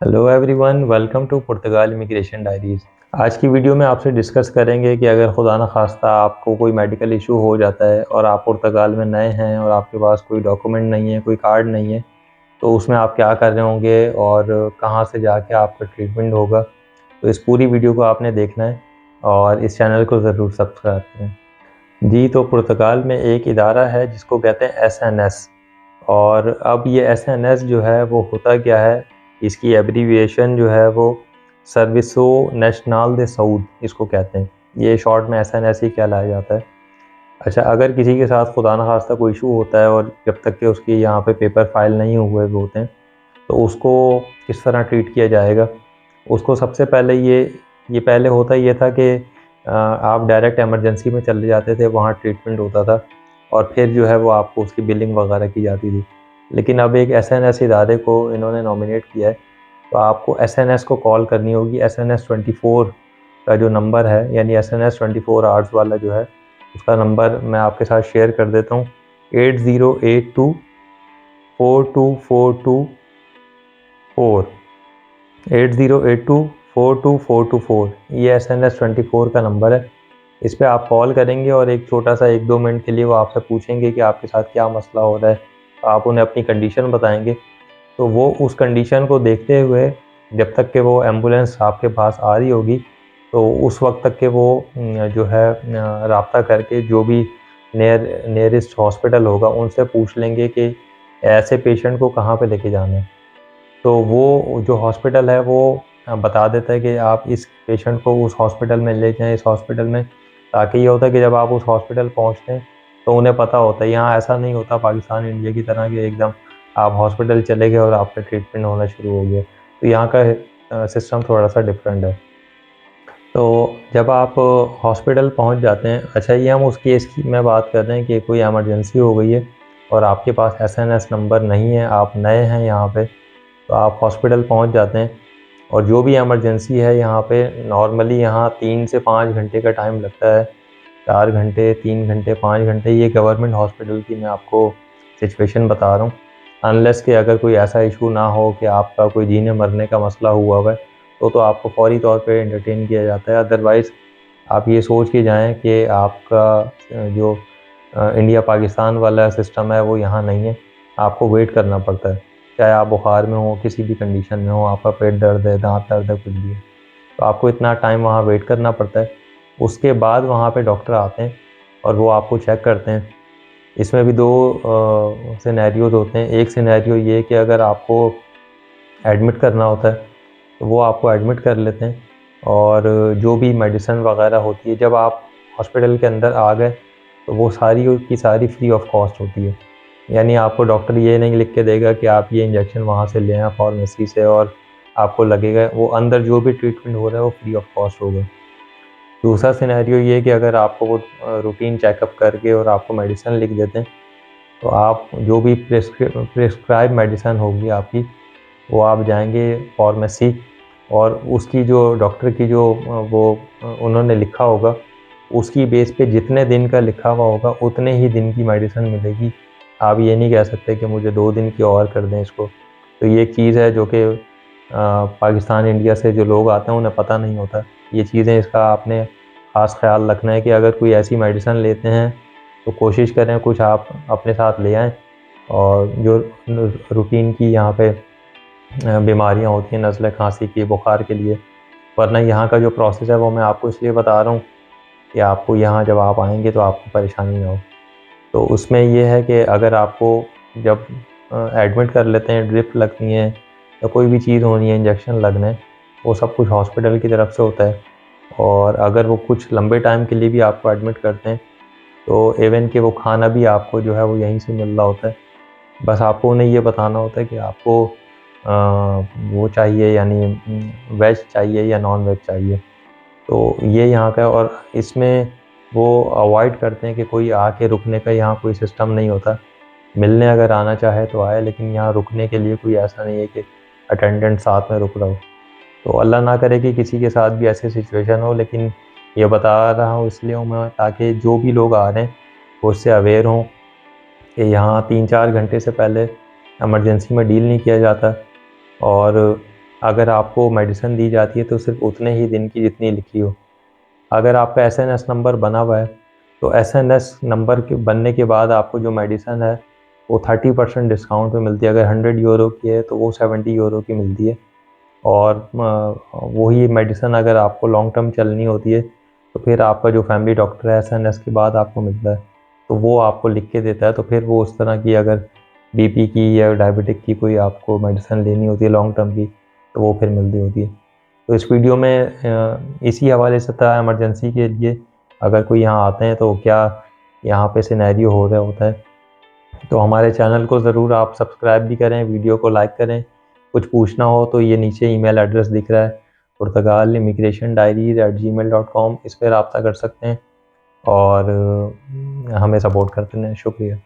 Hello everyone, welcome to Portugal immigration diaries. आज की video में आपसे डिस्कस करेंगे कि अगर खुदा न खास्ता आपको कोई मेडिकल इशू हो जाता है और आप पुर्तगाल में नए हैं और आपके पास कोई डॉक्यूमेंट नहीं है, कोई कार्ड नहीं है, तो उसमें आप क्या कर रहे होंगे और कहाँ से जाके आपका ट्रीटमेंट होगा। तो इस पूरी वीडियो को आपने देखना है और इस चैनल को ज़रूर सब्सक्राइब करें। जी, तो पुर्तगाल में एक इदारा है जिसको कहते हैं एसएनएस। और अब ये एसएनएस जो है वो होता क्या है, इसकी एब्रीविएशन जो है वो सर्विसो नेशनल दे सऊद इसको कहते हैं। ये शॉर्ट में एसएनएस ही कहलाया जाता है। अच्छा, अगर किसी के साथ खुदा न खास्ता कोई इशू होता है और जब तक कि उसकी यहाँ पे पेपर फाइल नहीं हुए होते हैं, तो उसको किस तरह ट्रीट किया जाएगा। उसको सबसे पहले ये पहले होता ये था कि आप डायरेक्ट इमरजेंसी में चले जाते थे, वहाँ ट्रीटमेंट होता था और फिर जो है वो आपको उसकी बिलिंग वगैरह की जाती थी। लेकिन अब एक एसएनएस इदारे को इन्होंने नॉमिनेट किया है, तो आपको एसएनएस को कॉल करनी होगी। एसएनएस 24 का जो नंबर है, यानी एसएनएस 24 आवर्स वाला जो है, उसका नंबर मैं आपके साथ शेयर कर देता हूँ। 8082 42424 8082 42424 ये एसएनएस 24 का नंबर है। इस पे आप कॉल करेंगे और एक छोटा सा 1-2 मिनट के लिए वो आपसे पूछेंगे कि आपके साथ क्या मसला हो रहा है। तो आप उन्हें अपनी कंडीशन बताएंगे, तो वो उस कंडीशन को देखते हुए जब तक कि वो एम्बुलेंस आपके पास आ रही होगी, तो उस वक्त तक के वो जो है राब्ता करके जो भी नियरेस्ट हॉस्पिटल होगा उनसे पूछ लेंगे कि ऐसे पेशेंट को कहाँ पे लेके जाना है। तो वो जो हॉस्पिटल है वो बता देता है कि आप इस पेशेंट को उस हॉस्पिटल में ले जाएँ, इस हॉस्पिटल में। ताकि ये होता है कि जब आप उस हॉस्पिटल पहुँचते हैं, तो उन्हें पता होता है। यहाँ ऐसा नहीं होता पाकिस्तान, इंडिया की तरह कि एकदम आप हॉस्पिटल चले गए और आपका ट्रीटमेंट होना शुरू हो गया। तो यहाँ का सिस्टम थोड़ा-सा डिफरेंट है। तो जब आप हॉस्पिटल पहुँच जाते हैं, अच्छा ये हम उस केस की मैं बात कर रहे हैं कि कोई इमरजेंसी हो गई है और आपके पास एसएनएस नंबर नहीं है, आप नए हैं यहाँ पे, तो आप हॉस्पिटल पहुँच जाते हैं और जो भी इमरजेंसी है यहाँ पे, नॉर्मली यहाँ 3 से 5 घंटे का टाइम लगता है। 4 घंटे, 3 घंटे, 5 घंटे, ये गवर्नमेंट हॉस्पिटल की मैं आपको सिचुएशन बता रहा हूँ। अनलेस कि अगर कोई ऐसा इशू ना हो कि आपका कोई जीने मरने का मसला हुआ हुआ है, तो आपको फ़ौरी तौर पे एंटरटेन किया जाता है। अदरवाइज़ आप ये सोच के जाएँ कि आपका जो इंडिया पाकिस्तान वाला सिस्टम है वो यहाँ नहीं है, आपको वेट करना पड़ता है। चाहे आप बुखार में हो, किसी भी कंडीशन में हो, आपका पेट दर्द है, दाँत दर्द है, कुछ भी है, तो आपको इतना टाइम वहाँ वेट करना पड़ता है। उसके बाद वहाँ पे डॉक्टर आते हैं और वो आपको चेक करते हैं। इसमें भी 2 सिनेरियोज़ होते हैं। एक सिनेरियो ये है कि अगर आपको एडमिट करना होता है, तो वो आपको एडमिट कर लेते हैं और जो भी मेडिसिन वगैरह होती है, जब आप हॉस्पिटल के अंदर आ गए, तो वो सारी की सारी फ्री ऑफ कॉस्ट होती है। यानी आपको डॉक्टर ये नहीं लिख के देगा कि आप ये इंजेक्शन वहाँ से ले आएँ फार्मेसी से और आपको लगेगा, वो अंदर जो भी ट्रीटमेंट हो रहा है वो फ्री ऑफ कॉस्ट होगा। दूसरा सिनेरियो ये है कि अगर आपको वो रूटीन चेकअप करके और आपको मेडिसिन लिख देते हैं, तो आप जो भी प्रिस्क्राइब मेडिसिन होगी आपकी, वो आप जाएँगे फार्मेसी और उसकी जो डॉक्टर की जो उन्होंने लिखा होगा, उसकी बेस पे जितने दिन का लिखा हुआ होगा उतने ही दिन की मेडिसिन मिलेगी। आप ये नहीं कह सकते कि मुझे 2 दिन की और कर दें इसको। तो ये एक चीज़ है जो कि पाकिस्तान, इंडिया से जो लोग आते हैं उन्हें पता नहीं होता। ये चीज़ें, इसका आपने ख़ास ख़्याल रखना है कि अगर कोई ऐसी मेडिसिन लेते हैं, तो कोशिश करें कुछ आप अपने साथ ले आएँ और जो रूटीन की यहाँ पे बीमारियाँ होती हैं नज़ले, खाँसी की, बुखार के लिए। वरना यहाँ का जो प्रोसेस है वो मैं आपको इसलिए बता रहा हूँ कि आपको यहाँ जब आप आएँगे तो आपको परेशानी ना हो। तो उसमें ये है कि अगर आपको जब एडमिट कर लेते हैं, ड्रिप लगनी है या कोई भी चीज़ होनी है, इंजेक्शन लगना है, वो सब कुछ हॉस्पिटल की तरफ से होता है। और अगर वो कुछ लंबे टाइम के लिए भी आपको एडमिट करते हैं, तो इवन कि वो खाना भी आपको जो है वो यहीं से मिल रहा होता है। बस आपको उन्हें ये बताना होता है कि आपको वो चाहिए, यानी वेज चाहिए या नॉन वेज चाहिए। तो ये यहाँ का, और इसमें वो अवॉइड करते हैं कि कोई आके रुकने का यहाँ कोई सिस्टम नहीं होता। मिलने अगर आना चाहे तो आए, लेकिन यहाँ रुकने के लिए कोई ऐसा नहीं है कि अटेंडेंट साथ में रुक रहा हो। तो अल्लाह ना करे कि किसी के साथ भी ऐसी सिचुएशन हो, लेकिन ये बता रहा हूँ इसलिए हूँ मैं, ताकि जो भी लोग आ रहे हैं वो उससे अवेयर हों कि यहाँ 3-4 घंटे से पहले इमरजेंसी में डील नहीं किया जाता। और अगर आपको मेडिसिन दी जाती है तो सिर्फ उतने ही दिन की जितनी लिखी हो। अगर आपका एसएनएस नंबर बना हुआ है तो एसएनएस नंबर के बनने के बाद आपको जो मेडिसिन है वो 30% डिस्काउंट में मिलती है। अगर 100 यूरो की है तो वो 70 यूरो की मिलती है। और वही मेडिसिन अगर आपको लॉन्ग टर्म चलनी होती है तो फिर आपका जो फैमिली डॉक्टर है एसएनएस के बाद आपको मिलता है, तो वो आपको लिख के देता है। तो फिर वो उस तरह की अगर बीपी की या डायबिटिक की कोई आपको मेडिसिन लेनी होती है लॉन्ग टर्म की, तो वो फिर मिलती होती है। तो इस वीडियो में इसी हवाले से था, इमरजेंसी के लिए अगर कोई यहाँ आते हैं तो क्या यहाँ पे सिनेरियो हो रहा होता है। तो हमारे चैनल को ज़रूर आप सब्सक्राइब भी करें, वीडियो को लाइक करें। कुछ पूछना हो तो ये नीचे ईमेल एड्रेस दिख रहा है, पुर्तगाल इमिग्रेशन डायरी@gmail.com, इस पर रब्ता कर सकते हैं और हमें सपोर्ट करते रहें। शुक्रिया।